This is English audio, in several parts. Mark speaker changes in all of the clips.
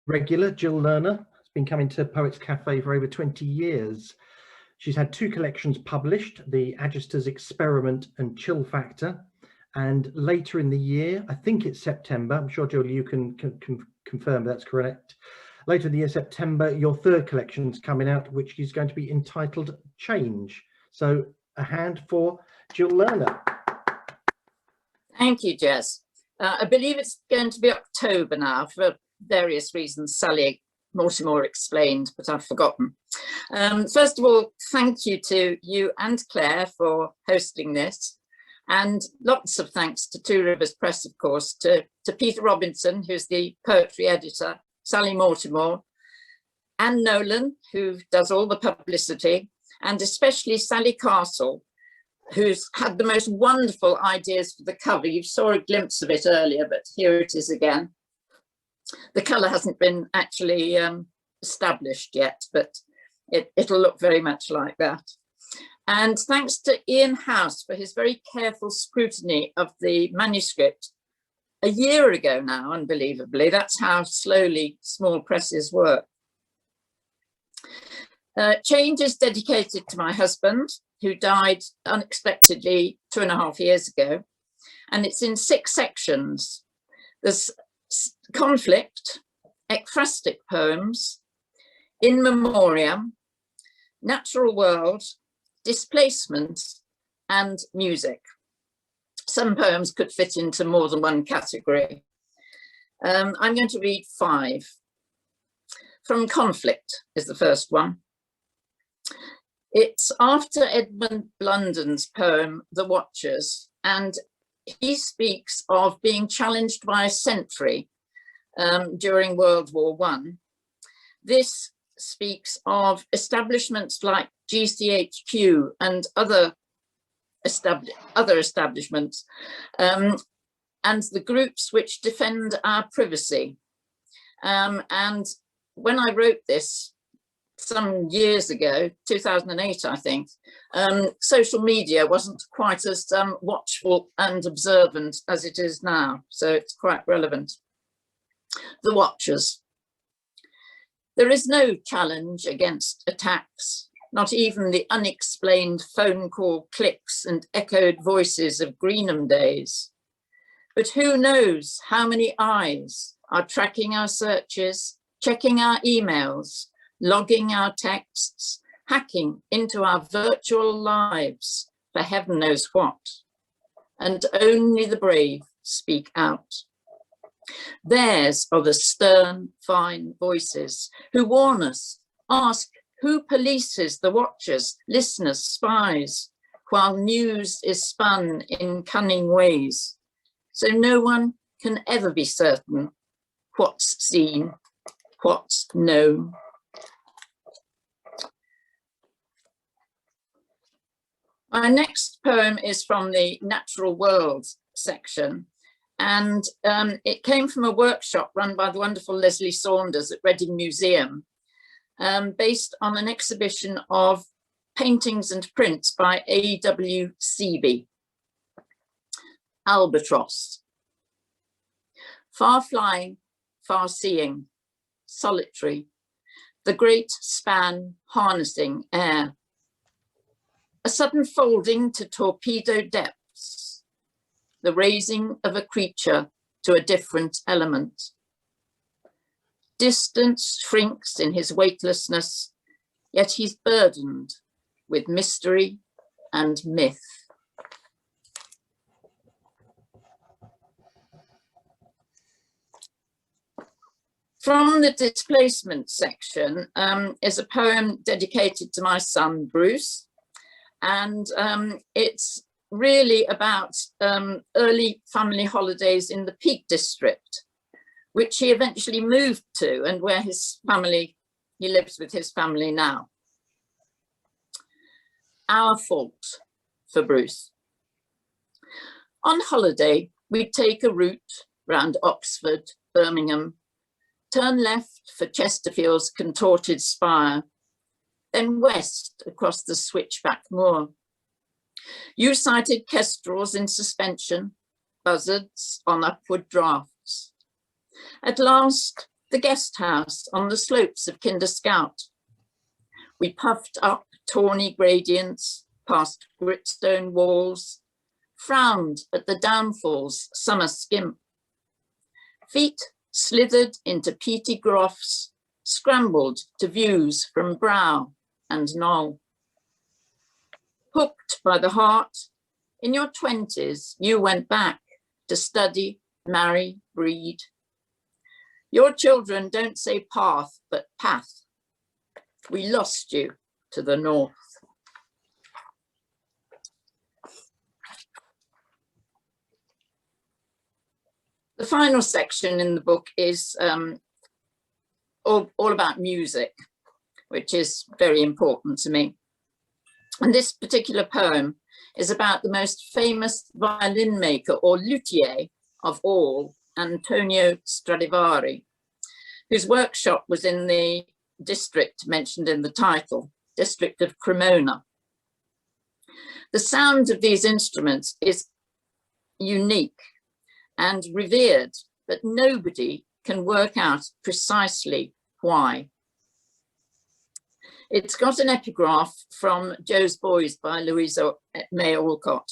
Speaker 1: regular, Gill Learner, has been coming to Poets Cafe for over 20 years. She's had 2 collections published, The Agister's Experiment and Chill Factor. And later in the year, I think it's September, I'm sure Jill, you can confirm that's correct. Later in the year, September, your 3rd collection's coming out, which is going to be entitled Change. So a hand for Gill Learner.
Speaker 2: Thank you, Jez. I believe it's going to be October now for various reasons Sally Mortimer explained, but I've forgotten. First of all, thank you to you and Claire for hosting this. And lots of thanks to Two Rivers Press, of course, to Peter Robinson, who's the poetry editor, Sally Mortimer, Anne Nolan, who does all the publicity, and especially Sally Castle, who's had the most wonderful ideas for the cover. You saw a glimpse of it earlier, but here it is again. The colour hasn't been actually established yet, but it'll look very much like that. And thanks to Ian House for his very careful scrutiny of the manuscript a year ago now, unbelievably. That's how slowly small presses work. Change is dedicated to my husband, who died unexpectedly 2.5 years ago. And it's in 6 sections. There's conflict, ekphrastic poems, in memoriam, natural world, displacement, and music. Some poems could fit into more than one category. I'm going to read 5. From Conflict is the first one. It's after Edmund Blunden's poem, The Watchers, and he speaks of being challenged by a sentry during World War I. This speaks of establishments like GCHQ and other establishments, and the groups which defend our privacy. And when I wrote this some years ago, 2008, I think, social media wasn't quite as watchful and observant as it is now, so it's quite relevant. The Watchers. There is no challenge against attacks, not even the unexplained phone call clicks and echoed voices of Greenham days. But who knows how many eyes are tracking our searches, checking our emails, logging our texts, hacking into our virtual lives for heaven knows what. And only the brave speak out. Theirs are the stern, fine voices who warn us, ask who polices the watchers, listeners, spies, while news is spun in cunning ways. So no one can ever be certain what's seen, what's known. My next poem is from the Natural World section. And it came from a workshop run by the wonderful Leslie Saunders at Reading Museum, based on an exhibition of paintings and prints by A.W. Seeby. Albatross. Far flying, far seeing, solitary, the great span harnessing air. A sudden folding to torpedo depths, the raising of a creature to a different element. Distance shrinks in his weightlessness, yet he's burdened with mystery and myth. From the displacement section is a poem dedicated to my son, Bruce. And it's really about early family holidays in the Peak District, which he eventually moved to and where he lives with his family now. Our fault for Bruce. On holiday, we'd take a route round Oxford, Birmingham, turn left for Chesterfield's contorted spire, then west across the switchback moor. You sighted kestrels in suspension, buzzards on upward drafts. At last, the guest house on the slopes of Kinder Scout. We puffed up tawny gradients, past gritstone walls, frowned at the downfall's summer skimp. Feet slithered into peaty groughs, scrambled to views from brow and knoll. Hooked by the heart, in your 20s, you went back to study, marry, breed. Your children don't say path, but path. We lost you to the north. The final section in the book is all about music, which is very important to me. And this particular poem is about the most famous violin maker or luthier of all, Antonio Stradivari, whose workshop was in the district mentioned in the title, district of Cremona. The sound of these instruments is unique and revered, but nobody can work out precisely why. It's got an epigraph from Jo's Boys by Louisa May Alcott.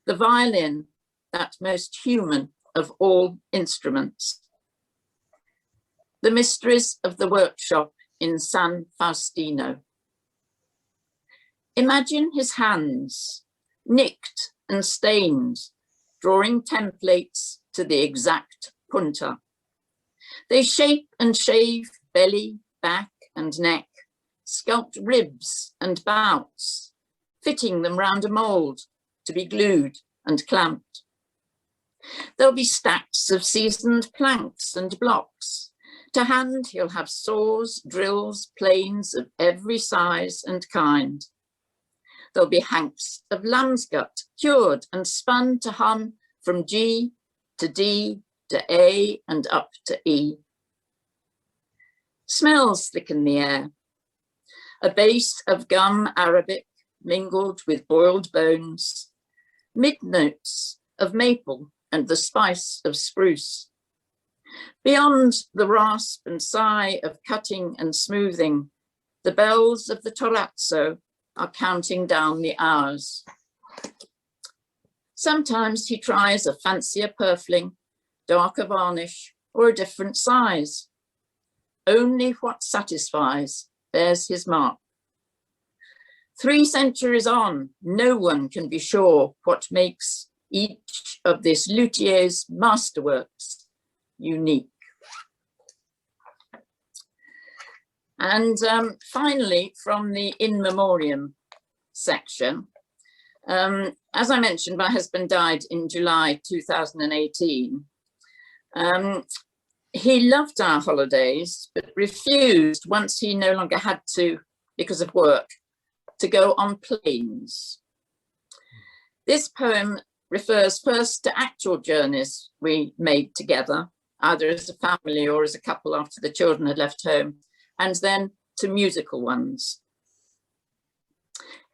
Speaker 2: The violin, that most human of all instruments. The mysteries of the workshop in San Faustino. Imagine his hands, nicked and stained, drawing templates to the exact punta. They shape and shave belly, back and neck, sculpt ribs and bouts, fitting them round a mould to be glued and clamped. There'll be stacks of seasoned planks and blocks. To hand, he'll have saws, drills, planes of every size and kind. There'll be hanks of lamb's gut, cured and spun to hum from G to D to A and up to E. Smells thicken the air. A base of gum Arabic mingled with boiled bones, mid-notes of maple and the spice of spruce. Beyond the rasp and sigh of cutting and smoothing, the bells of the Torazzo are counting down the hours. Sometimes he tries a fancier purfling, darker varnish, or a different size. Only what satisfies bears his mark. 3 centuries on, no one can be sure what makes each of this luthier's masterworks unique. And finally, from the In Memoriam section, as I mentioned, my husband died in July 2018. He loved our holidays, but refused, once he no longer had to, because of work, to go on planes. This poem refers first to actual journeys we made together, either as a family or as a couple after the children had left home, and then to musical ones.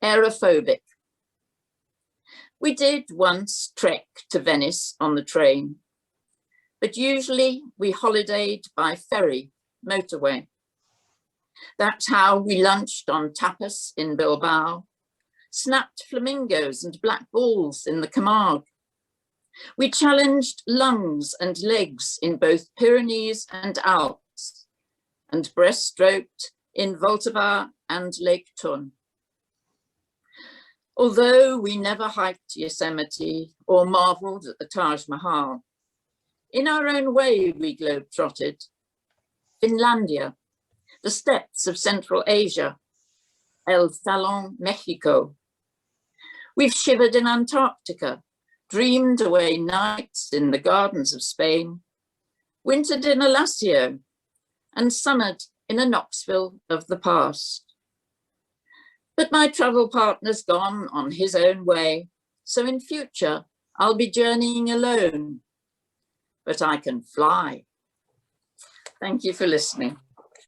Speaker 2: Aerophobic. We did once trek to Venice on the train, but usually we holidayed by ferry, motorway. That's how we lunched on tapas in Bilbao, snapped flamingos and black balls in the Camargue. We challenged lungs and legs in both Pyrenees and Alps, and breaststroked in Voltavar and Lake Thun. Although we never hiked Yosemite or marveled at the Taj Mahal, in our own way we globe-trotted. Finlandia, the steppes of Central Asia, El Salon, Mexico. We've shivered in Antarctica, dreamed away nights in the gardens of Spain, wintered in Alassio, and summered in a Knoxville of the past. But my travel partner's gone on his own way, so in future I'll be journeying alone, but I can fly. Thank you for listening.